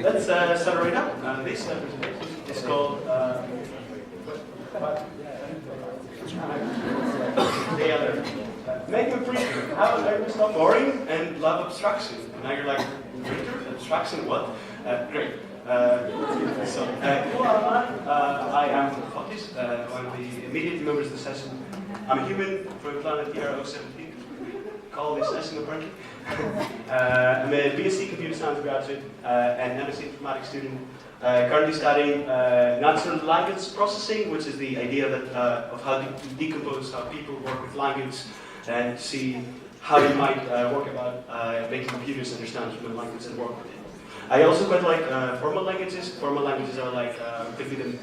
Let's start right now. This presentation is called the other. Make a printer. How to learn to stop boring and love abstraction. Now you're like, printer? Abstraction? What? Great. Who am I am Fotis, one of the immediate members of the session. I'm a human from the planet TRØ17. Call this session apparently. I'm a BSc Computer Science graduate and MSc Informatics student. Currently studying natural language processing, which is the idea that, of how to decompose how people work with language and see how you might work about making computers understand human language and work with it. I also quite like formal languages. Formal languages are like, could be the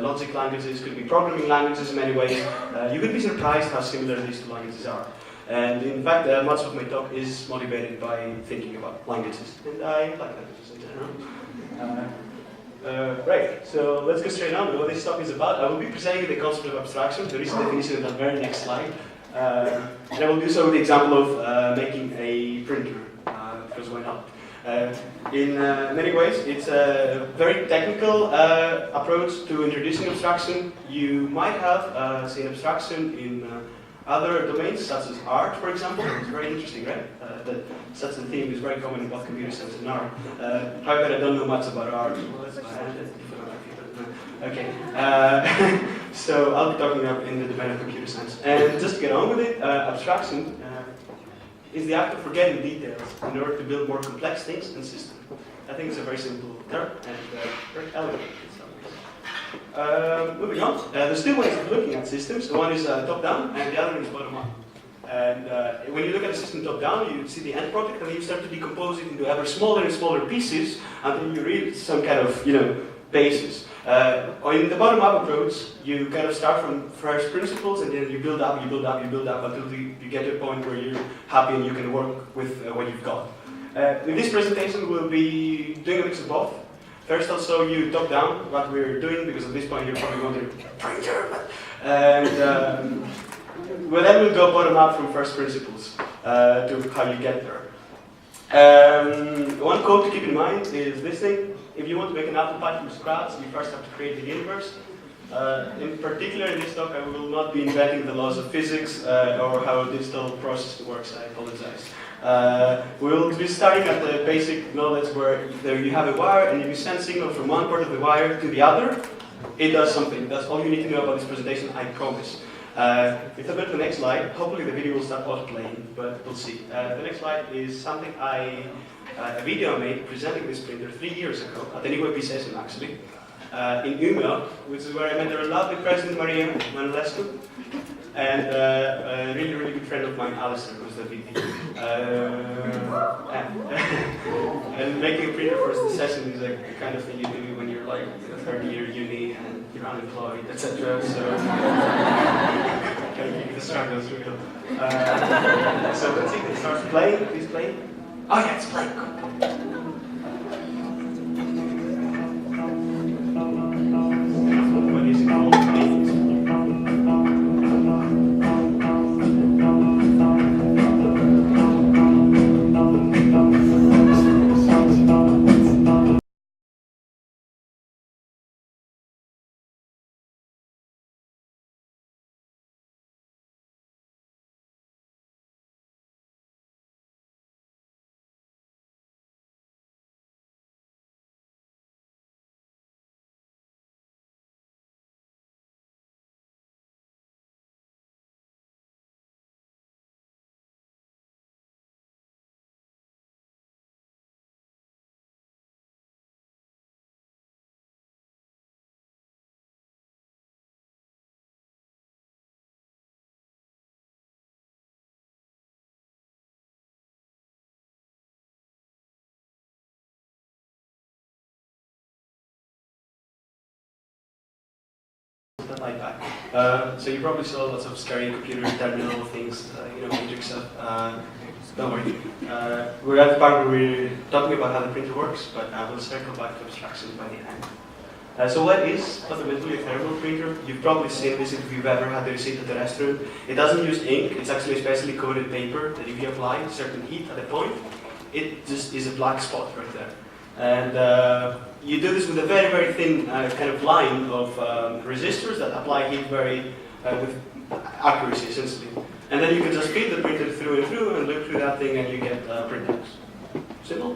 logic languages, could be programming languages in many ways. You could be surprised how similar these two languages are. And in fact, much of my talk is motivated by thinking about languages. And I like languages in general. Right, so let's go straight on what this talk is about. I will be presenting the concept of abstraction. There is a definition in that very next slide. And I will do so with the example of making a printer, because why not? In many ways, it's a very technical approach to introducing abstraction. You might have seen abstraction in other domains, such as art, for example. It's very interesting, right? That such a theme is very common in both computer science and art. However, I don't know much about art. Okay, so I'll be talking about in the domain of computer science. And just to get on with it, abstraction is the act of forgetting details in order to build more complex things and systems. I think it's a very simple term and very elegant in some ways. Moving on, there's two ways of looking at systems. One is top-down and the other one is bottom-up. And when you look at a system top-down, you see the end product and then you start to decompose it into ever smaller and smaller pieces until you reach some kind of, basis. In the bottom-up approach, you kind of start from first principles and then you build up, you build up, you build up until you get to a point where you're happy and you can work with what you've got. In this presentation, we'll be doing a mix of both. First, I'll show you top-down what we're doing, because at this point you're probably wondering, and then we'll go bottom-up from first principles to how you get there. One quote to keep in mind is this thing: if you want to make an apple pie from scratch, you first have to create the universe. In particular, in this talk, I will not be inventing the laws of physics or how a digital process works. I apologize. We'll be starting at the basic knowledge where you have a wire, and if you send signal from one part of the wire to the other, it does something. That's all you need to know about this presentation, I promise. If I go to the next slide, hopefully the video will start auto-playing, but we'll see. The next slide is something a video I made presenting this printer 3 years ago, at an EWP session actually, in Umeå, which is where I met the lovely President Maria Manolescu, and a really, really good friend of mine, Alistair, who's the VP. And making a printer for the session is like the kind of thing you do when you're like in a third-year uni and you're unemployed, etc. So, kind of keep the struggles real. So let's see if it starts playing. Please play. Oh yeah, it's playing. What is it called? Like that. So you probably saw lots of scary computer terminal things, Matrix stuff. Don't worry. We're at the part where we're talking about how the printer works, but I will circle back to abstraction by the end. So what is fundamentally a thermal printer? You've probably seen this if you've ever had a receipt at the restaurant. It doesn't use ink. It's actually a specially coated paper that if you apply certain heat at a point, it just is a black spot right there. And you do this with a very, very thin kind of line of resistors that apply heat with accuracy, essentially. And then you can just feed the printer through and through and look through that thing and you get printouts. Simple.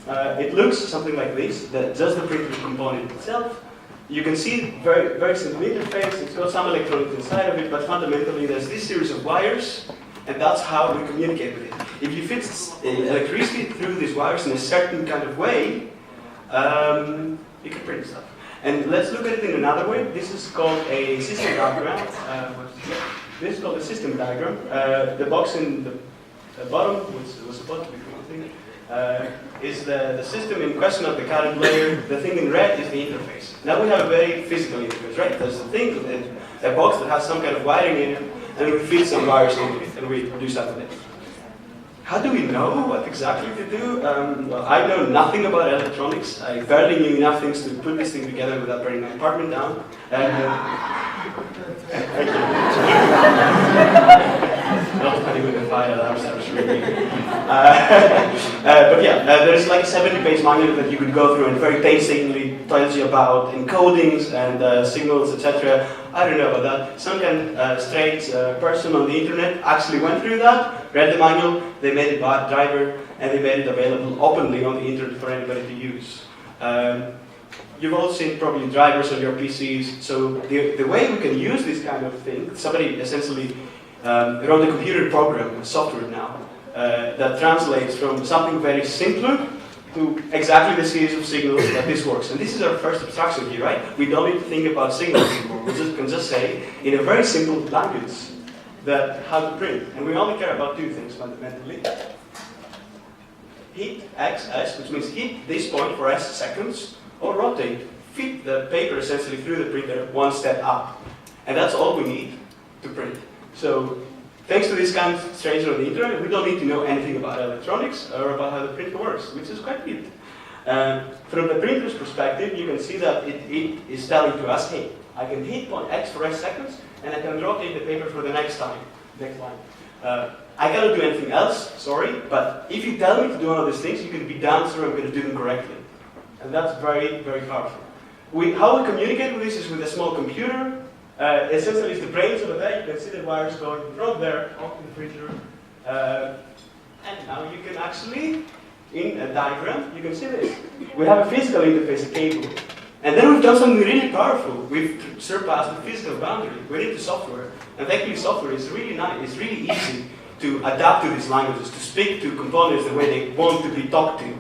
It looks something like this, just the printer component itself. You can see very, very simple interface. It's got some electronics inside of it, but fundamentally there's this series of wires, and that's how we communicate with it. If you feed electricity through these wires in a certain kind of way, you can print stuff. And let's look at it in another way. This is called a system diagram. This is called a system diagram. The box in the bottom, which was supposed to be one thing, is the system in question of the current layer. The thing in red is the interface. Now we have a very physical interface, right? There's a thing, a box that has some kind of wiring in it, and we feed some wires into it, and we do stuff with it. How do we know what exactly to do? Well, I know nothing about electronics. I barely knew enough things to put this thing together without burning my apartment down. Not funny with the fire alarm sounds really weird. But yeah, there's like a 70-page manual that you could go through and very painstakingly tells you about encodings and signals, etc. I don't know about that. Some kind of strange person on the internet actually went through that, read the manual, they made a driver, and they made it available openly on the internet for anybody to use. You've all seen probably drivers on your PCs, so the way we can use this kind of thing, somebody essentially wrote a computer program, a software now, that translates from something very simple to exactly the series of signals that this works. And this is our first abstraction here, right? We don't need to think about signals anymore. We can just say, in a very simple language, that how to print. And we only care about two things fundamentally. Heat xs, which means heat this point for s seconds, or rotate, feed the paper essentially through the printer one step up. And that's all we need to print. So, thanks to this kind of stranger on the internet, we don't need to know anything about electronics or about how the printer works, which is quite good. From the printer's perspective, you can see that it is telling to us, hey, I can hit point x for s seconds, and I can rotate the paper for the next line. I cannot do anything else, sorry, but if you tell me to do one of these things, you can be damn sure I'm going to do them correctly. And that's very, very powerful. How we communicate with this is with a small computer. Essentially, it's the brains of the bed. You can see the wires going from there off the printer. And now you can actually, in a diagram, you can see this. We have a physical interface, a cable. And then we've done something really powerful. We've surpassed the physical boundary. We're into software. And thankfully, software is really nice. It's really easy to adapt to these languages, to speak to components the way they want to be talked to.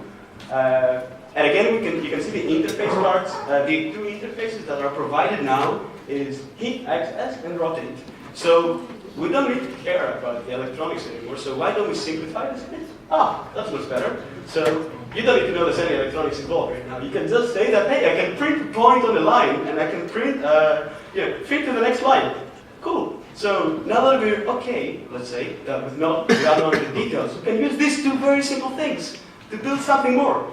And again, you can see the interface parts. The two interfaces that are provided now is heat xs and rotate. So we don't need to care about the electronics anymore. So why don't we simplify this a bit? That's much better. So you don't need to know there's any electronics involved right now. You can just say that, hey, I can print a point on the line, and I can print, fit to the next line. Cool. So now that we're okay, let's say, without knowing the details, we can use these two very simple things to build something more.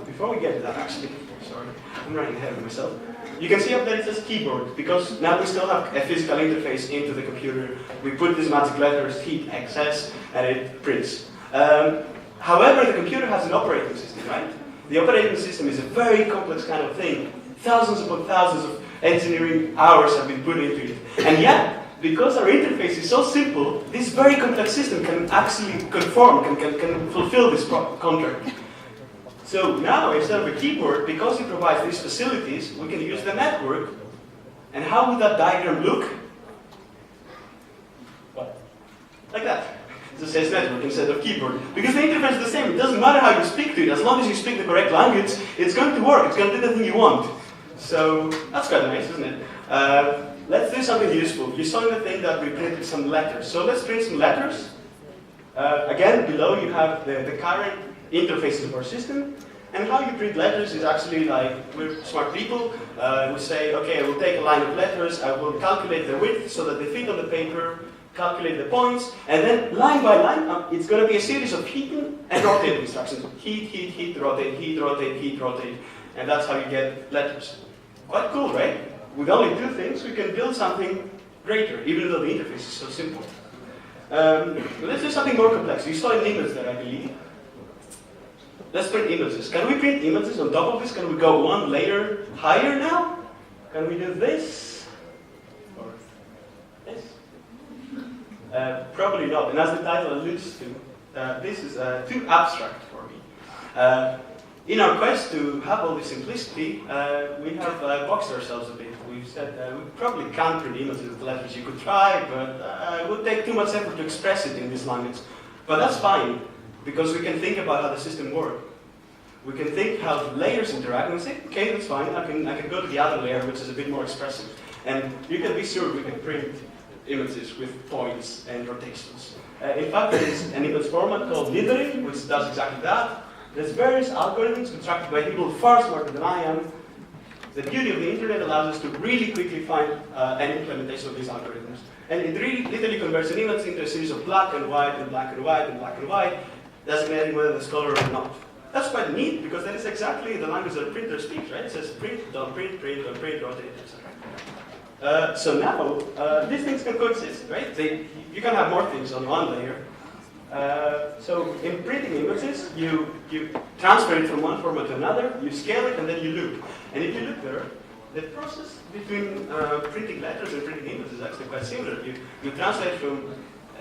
Before we get to that, actually, sorry, I'm running ahead of myself. You can see up there it says keyboard, because now we still have a physical interface into the computer. We put these magic letters, heat xs, and it prints. However, the computer has an operating system, right? The operating system is a very complex kind of thing. Thousands upon thousands of engineering hours have been put into it. And yet, because our interface is so simple, this very complex system can actually conform, can fulfill this contract. So now, instead of a keyboard, because it provides these facilities, we can use the network. And how would that diagram look? What? Like that. It just says network instead of keyboard. Because the interface is the same. It doesn't matter how you speak to it. As long as you speak the correct language, it's going to work. It's going to do the thing you want. So that's quite nice, isn't it? Let's do something useful. You saw in the thing that we printed some letters. So let's print some letters. Again, below you have the current interfaces of our system. And how you print letters is actually like, we're smart people. We say, okay, I will take a line of letters. I will calculate the width so that they fit on the paper, calculate the points, and then line by line, it's going to be a series of heating and rotating instructions. Heat, heat, heat, rotate, heat, rotate, heat, rotate. And that's how you get letters. Quite cool, right? With only two things, we can build something greater, even though the interface is so simple. Let's do something more complex. You saw an image there, I believe. let's print images. Can we print images on top of this? Can we go one layer higher now? Can we do this? Or this? Probably not. And as the title alludes to, this is too abstract for me. In our quest to have all this simplicity, we have boxed ourselves a bit. We've said we probably can't print images with letters. You could try, but it would take too much effort to express it in this language. But that's fine, because we can think about how the system works. We can think how layers interact, and we say, okay, that's fine. I can go to the other layer, which is a bit more expressive. And you can be sure we can print images with points and rotations. In fact, there is an image format called dithering, which does exactly that. There's various algorithms constructed by people far smarter than I am. The beauty of the internet allows us to really quickly find an implementation of these algorithms. And it really literally converts an image into a series of black and white and black and white and black and white, designating whether there's color or not. That's quite neat, because that is exactly the language that a printer speaks, right? It says print, don't print, rotate, etc. So now, these things can coexist, right? You can have more things on one layer. So in printing images, you transfer it from one format to another, you scale it, and then you loop. And if you look there, the process between printing letters and printing images is actually quite similar. You translate from,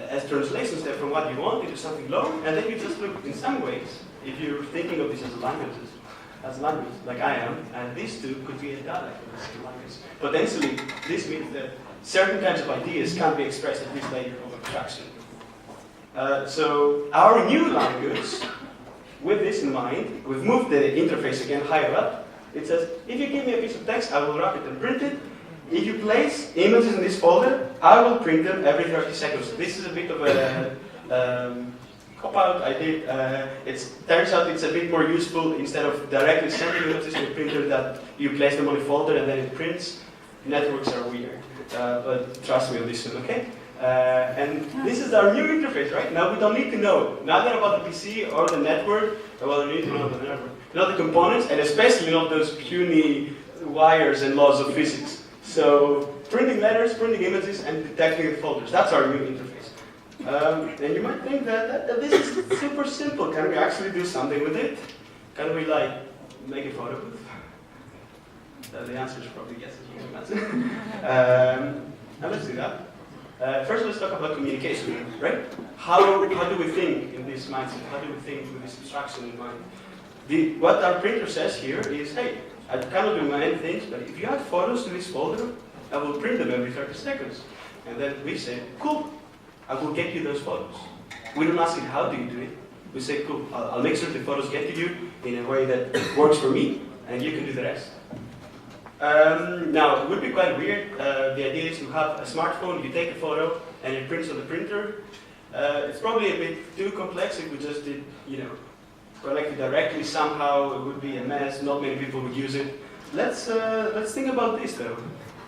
as translation step from what you want into something low, and then you just look in some ways, if you're thinking of this as language, like I am, and these two could be a dialect of this language. Potentially, this means that certain kinds of ideas can't be expressed at this layer of abstraction. So our new language, with this in mind, we've moved the interface again higher up. It says, if you give me a piece of text, I will wrap it and print it. If you place images in this folder, I will print them every 30 seconds. This is a bit of a cop-out I did. It turns out it's a bit more useful instead of directly sending images to the printer that you place them on a folder and then it prints. Networks are weird, but trust me on this one, okay? And this is our new interface, right? Now we don't need to know nothing about the PC or the network. Well, we need to know the network, not the components, and especially not those puny wires and laws of physics. So printing letters, printing images, and detecting the folders. That's our new interface. And you might think that this is super simple. Can we actually do something with it? Can we like make a photo booth? The answer is probably yes, as you can imagine. And let's do that. First, let's talk about communication, right? How do we think in this mindset? How do we think with this abstraction in mind? What our printer says here is, hey, I cannot do many things, but if you add photos to this folder, I will print them every 30 seconds. And then we say, cool, I will get you those photos. We don't ask it, how do you do it? We say, cool, I'll make sure the photos get to you in a way that works for me, and you can do the rest. Now, it would be quite weird. The idea is to have a smartphone, you take a photo, and it prints on the printer. It's probably a bit too complex if we just did, collect it directly somehow. It would be a mess. Not many people would use it. Let's think about this though.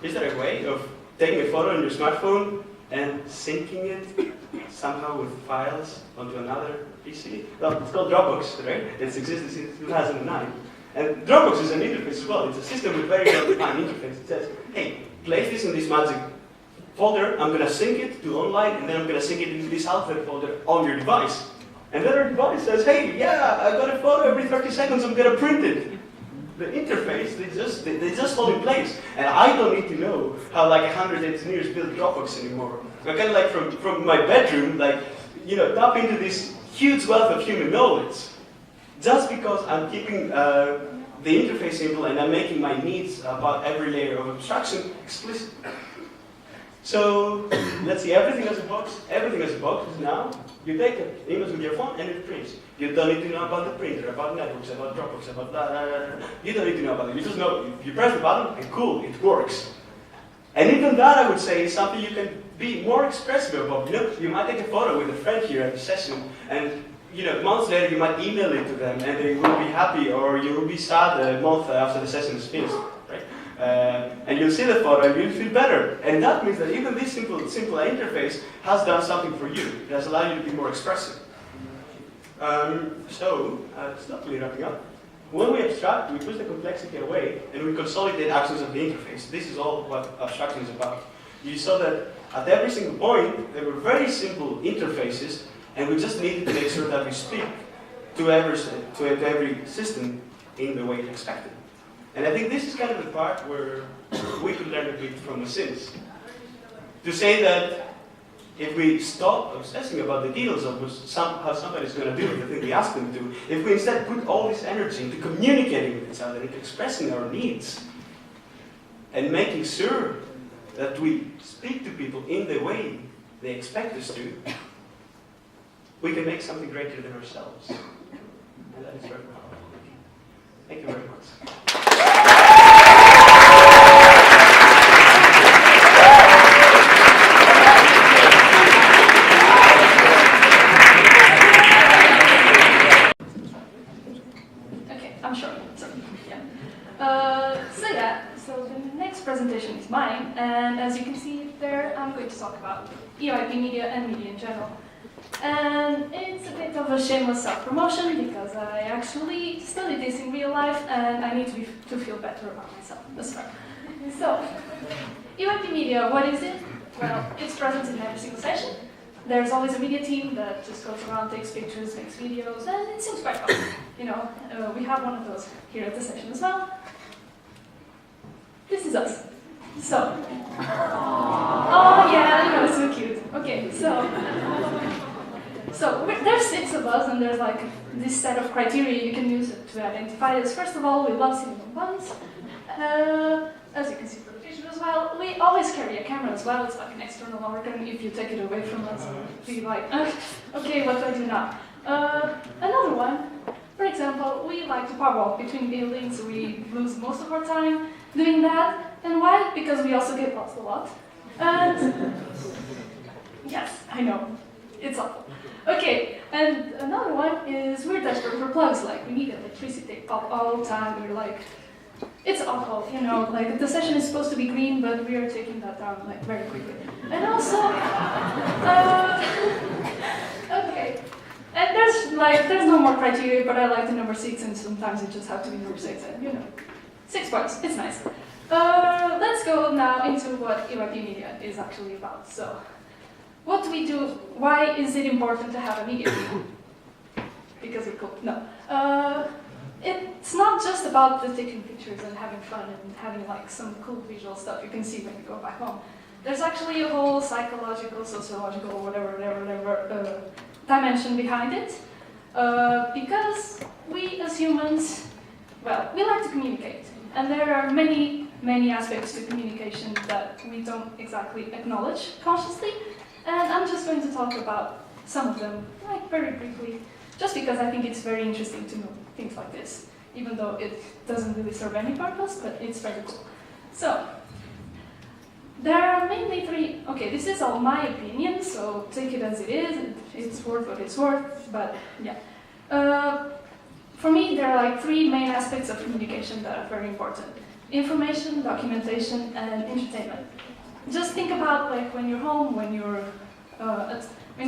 Is there a way of taking a photo on your smartphone and syncing it somehow with files onto another PC? Well, it's called Dropbox, right? It's existed since 2009. And Dropbox is an interface as well. It's a system with very well-defined interface. It says, hey, place this in this magic folder, I'm going to sync it to online, and then I'm going to sync it into this alphabet folder on your device. And then our device says, hey, yeah, I got a photo every 30 seconds, I'm going to print it. The interface, they just fall in place. And I don't need to know how like 100 engineers build Dropbox anymore. I kind of like from my bedroom, tap into this huge wealth of human knowledge. Just because I'm keeping the interface simple and I'm making my needs about every layer of abstraction explicit. So let's see, everything has a box. Everything has a box now. You take an image with your phone and it prints. You don't need to know about the printer, about networks, about Dropbox, about that. You don't need to know about it. You just know, you press the button and cool, it works. And even that, I would say, is something you can be more expressive about. You might take a photo with a friend here at the session, and months later you might email it to them, and they will be happy, or you will be sad a month after the session is finished, right? And you'll see the photo, and you'll feel better. And that means that even this simple interface has done something for you. It has allowed you to be more expressive. Slowly wrapping up. When we abstract, we push the complexity away, and we consolidate actions of the interface. This is all what abstraction is about. You saw that at every single point, there were very simple interfaces, and we just needed to make sure that we speak to every system in the way expected. And I think this is kind of the part where we could learn a bit from the Sims. To say that if we stop obsessing about the details of how somebody's going to do the thing we ask them to, if we instead put all this energy into communicating with each other, into expressing our needs, and making sure that we speak to people in the way they expect us to, we can make something greater than ourselves. And that is very powerful. Thank you very much. So the next presentation is mine, and as you can see there, I'm going to talk about EYP media and media in general. And it's a bit of a shameless self-promotion because I actually studied this in real life and I need to feel better about myself as well. So, EYP media, what is it? Well, it's present in every single session. There's always a media team that just goes around, takes pictures, makes videos, and it seems quite fun. You know, we have one of those here at the session as well. This is us. So, oh yeah, you know, it's so cute. Okay, so there's 6 of us, and there's like this set of criteria you can use to identify us. First of all, we love cinema buns. As you can see from the picture as well, we always carry a camera as well. It's like an external organ. If you take it away from us, we'll be like, okay, what do I do now? Another one, for example, we like to power walk between buildings. We lose most of our time doing that. And why? Because we also get lost a lot. And yes, I know, it's awful. Okay, and another one is we're desperate for plugs. Like, we need electricity all the time. We're like, it's awful, you know, like the session is supposed to be green, but we are taking that down like very quickly. And also, okay, and there's no more criteria, but I like the number 6, and sometimes it just has to be number 6, and you know, 6 points, it's nice. Let's go now into what EYP media is actually about. So, what do we do? Why is it important to have a media team? Because we're cool. No. It's not just about the taking pictures and having fun and having like some cool visual stuff you can see when you go back home. There's actually a whole psychological, sociological, whatever dimension behind it. Because we as humans, well, we like to communicate. And there are many aspects to communication that we don't exactly acknowledge consciously. And I'm just going to talk about some of them, like very briefly, just because I think it's very interesting to know things like this, even though it doesn't really serve any purpose, but it's very cool. So, there are mainly 3, okay, this is all my opinion, so take it as it is, it's worth what it's worth, but yeah. For me, there are like 3 main aspects of communication that are very important. Information, documentation, and entertainment. Just think about like when you're home, when you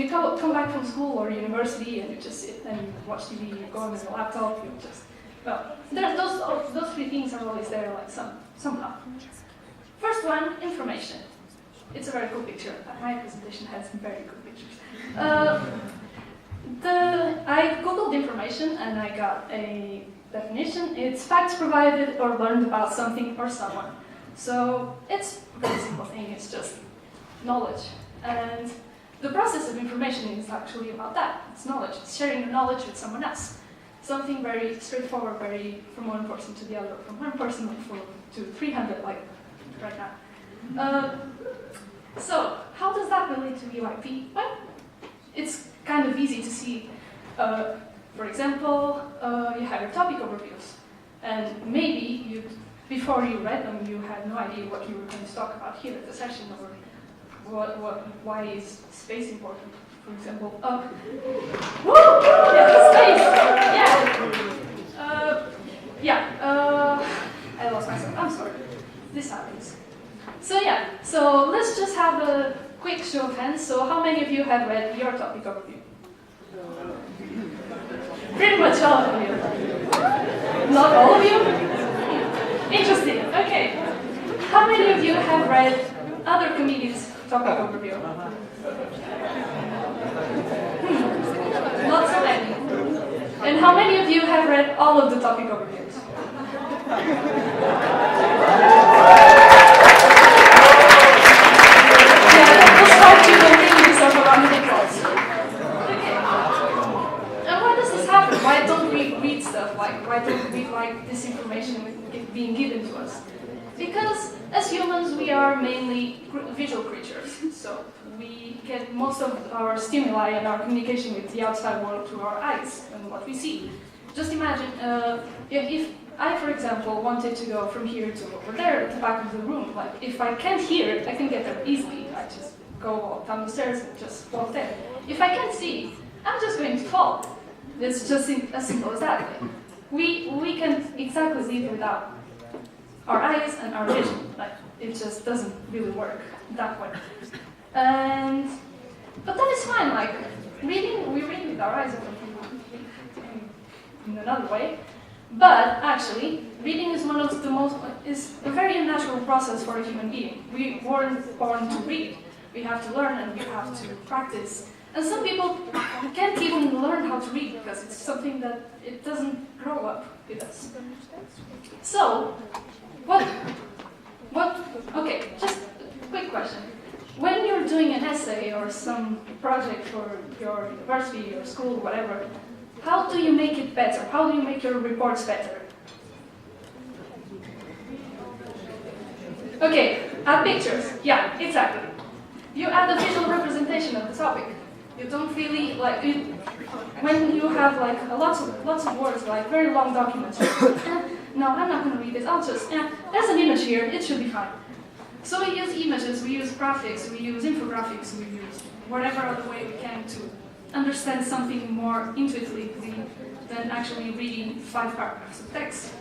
come back from school or university and you just sit and you watch TV, you go on your laptop, you just, well, those 3 things are always there like somehow. First one, information. It's a very cool picture. My presentation has very cool pictures. I googled information and I got a definition. It's facts provided or learned about something or someone. So it's a very simple thing, it's just knowledge. And the process of information is actually about that. It's knowledge. It's sharing the knowledge with someone else. Something very straightforward, from one person to the other, from one person to 300, like right now. So, how does that relate to EYP? Well, it's kind of easy to see. For example, you have your topic overviews. And maybe before you read them, you had no idea what you were going to talk about here at the session, or why is space important, for example. Woo! Yeah, space! Yeah! I lost myself, I'm sorry. This happens. So yeah, so let's just have a quick show of hands. So how many of you have read your topic overview? Pretty much all of you. Not all of you? Interesting, okay. How many of you have read other comedians' topic overview? Not so many. And how many of you have read all of the topic overviews? We'll start to continue yourself around the applause. Okay. And why does this happen? Why don't we read stuff like? Why don't we like this information being given to us? Because as humans, we are mainly visual creatures. So we get most of our stimuli and our communication with the outside world through our eyes and what we see. Just imagine if I, for example, wanted to go from here to over there at the back of the room. Like, if I can't hear it, I can get there easily. I just go down the stairs and just walk there. If I can't see, I'm just going to fall. It's just as simple as that. We can't exactly live without our eyes and our vision. Like, it just doesn't really work that way. But that is fine. Like, reading, we read with our eyes in another way. But actually, reading is is a very unnatural process for a human being. We weren't born to read. We have to learn and we have to practice. And some people can't even learn how to read because it's something that it doesn't grow up with us. So, okay, just a quick question. When you're doing an essay or some project for your university or school, whatever, how do you make it better? How do you make your reports better? Okay, add pictures. Yeah, exactly. You add a visual representation of the topic. You don't really like it, when you have like lots of words, like very long documents. No, I'm not going to read this. I'll just there's an image here. It should be fine. So we use images, we use graphics, we use infographics, we use whatever other way we can to understand something more intuitively than actually reading 5 paragraphs of text.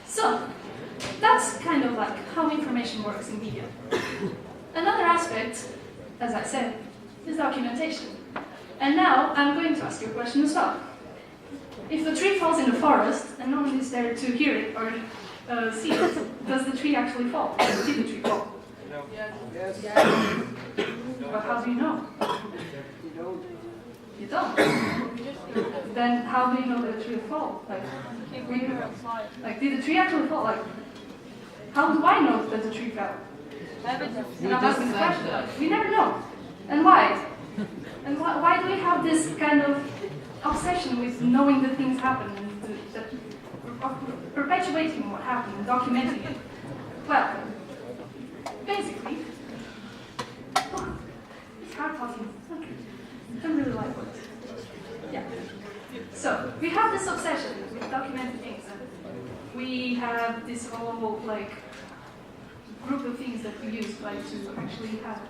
So that's kind of like how information works in media. Another aspect, as I said, is documentation. And now I'm going to ask you a question as well. If the tree falls in the forest and no one is there to hear it or see it, does the tree actually fall? Did the tree fall? No. Yes. But how do you know? You don't. Then how do you know that the tree will fall? Like, did the tree actually fall? Like, how do I know that the tree fell? And I'm asking the question. Like, we never know. And why? And why do we have this kind of obsession with knowing that things happen and perpetuating what happened and documenting it? Well, basically, it's hard talking. Okay. I don't really like words. Yeah. So we have this obsession with documenting things, and we have this whole like group of things that we use like to actually have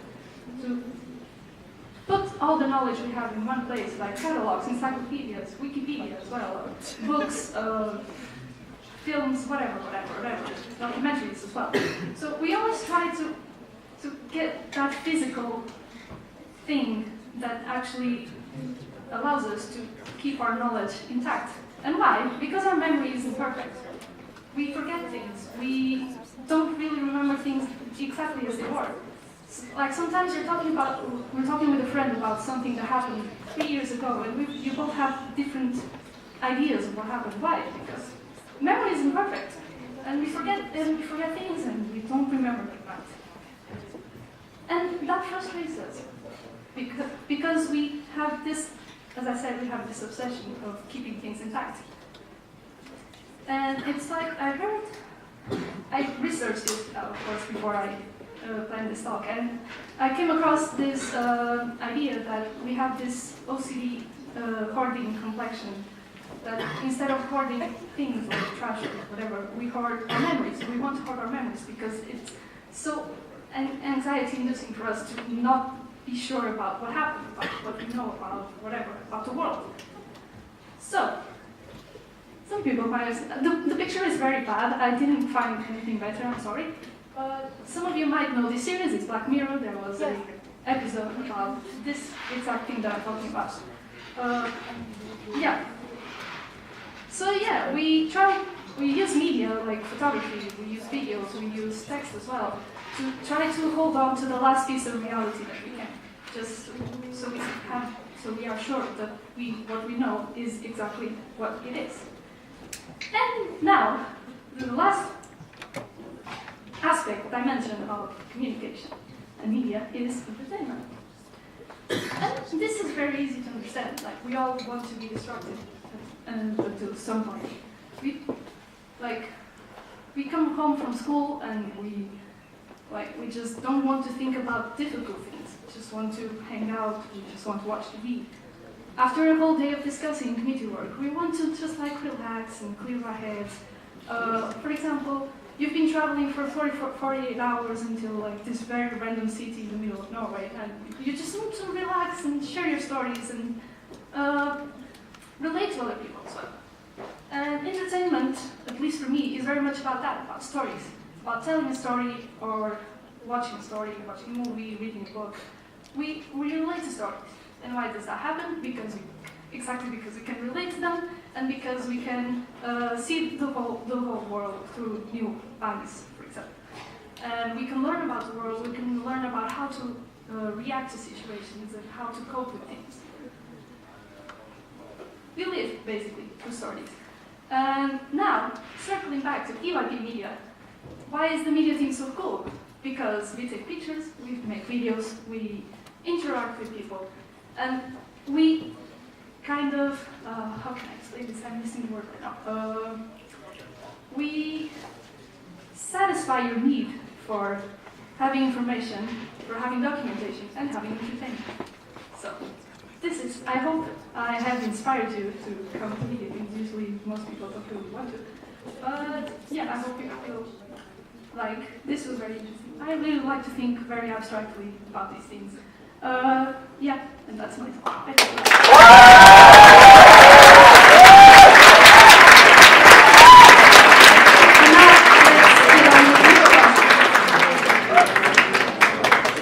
to put all the knowledge we have in one place, like catalogs, encyclopedias, Wikipedia as well, books, films, whatever, documentaries as well. So we always try to get that physical thing that actually allows us to keep our knowledge intact. And why? Because our memory isn't perfect. We forget things. We don't really remember things exactly as they were. Like sometimes we're talking with a friend about something that happened 3 years ago, and you both have different ideas of what happened. Why? Because memory isn't perfect, and we forget things, and we don't remember them right. And that frustrates us because we have this, as I said, we have this obsession of keeping things intact. And it's like I researched it, of course, before I planned this talk, and I came across this idea that we have this OCD hoarding complexion, that instead of hoarding things like trash or whatever, we hoard our memories. We want to hoard our memories because it's so anxiety-inducing for us to not be sure about what happened, about what we know about whatever, about the world. So, some people might the picture is very bad. I didn't find anything better, I'm sorry. Some of you might know this series, it's Black Mirror. There was an episode about this exact thing that I'm talking about. Yeah. So yeah, we use media like photography, we use videos, we use text as well, to try to hold on to the last piece of reality that we can, just so we have so we are sure that what we know is exactly what it is. And now, the last aspect, dimension of communication and media is entertainment. And this is very easy to understand. Like, we all want to be distracted until some point. We come home from school and we just don't want to think about difficult things. We just want to hang out. We just want to watch TV. After a whole day of discussing committee work, we want to just relax and clear our heads. For example, you've been traveling for 48 hours until this very random city in the middle of Norway, and you just want to relax and share your stories and relate to other people as well. And entertainment, at least for me, is very much about that, about stories. About telling a story or watching a story, watching a movie, reading a book. We relate to stories. And why does that happen? Exactly because we can relate to them, and because we can see the whole world through new eyes, for example. And we can learn about the world, we can learn about how to react to situations and how to cope with things. We live, basically, through stories. And now, circling back to EYP media, why is the media thing so cool? Because we take pictures, we make videos, we interact with people, and we kind of, how can I explain this? I'm missing the word right now. We satisfy your need for having information, for having documentation, and having entertainment. So, I hope I have inspired you to come to media, because usually most people don't really want to. But yeah, I hope you feel this was very interesting. I really like to think very abstractly about these things. Yeah, and that's my talk.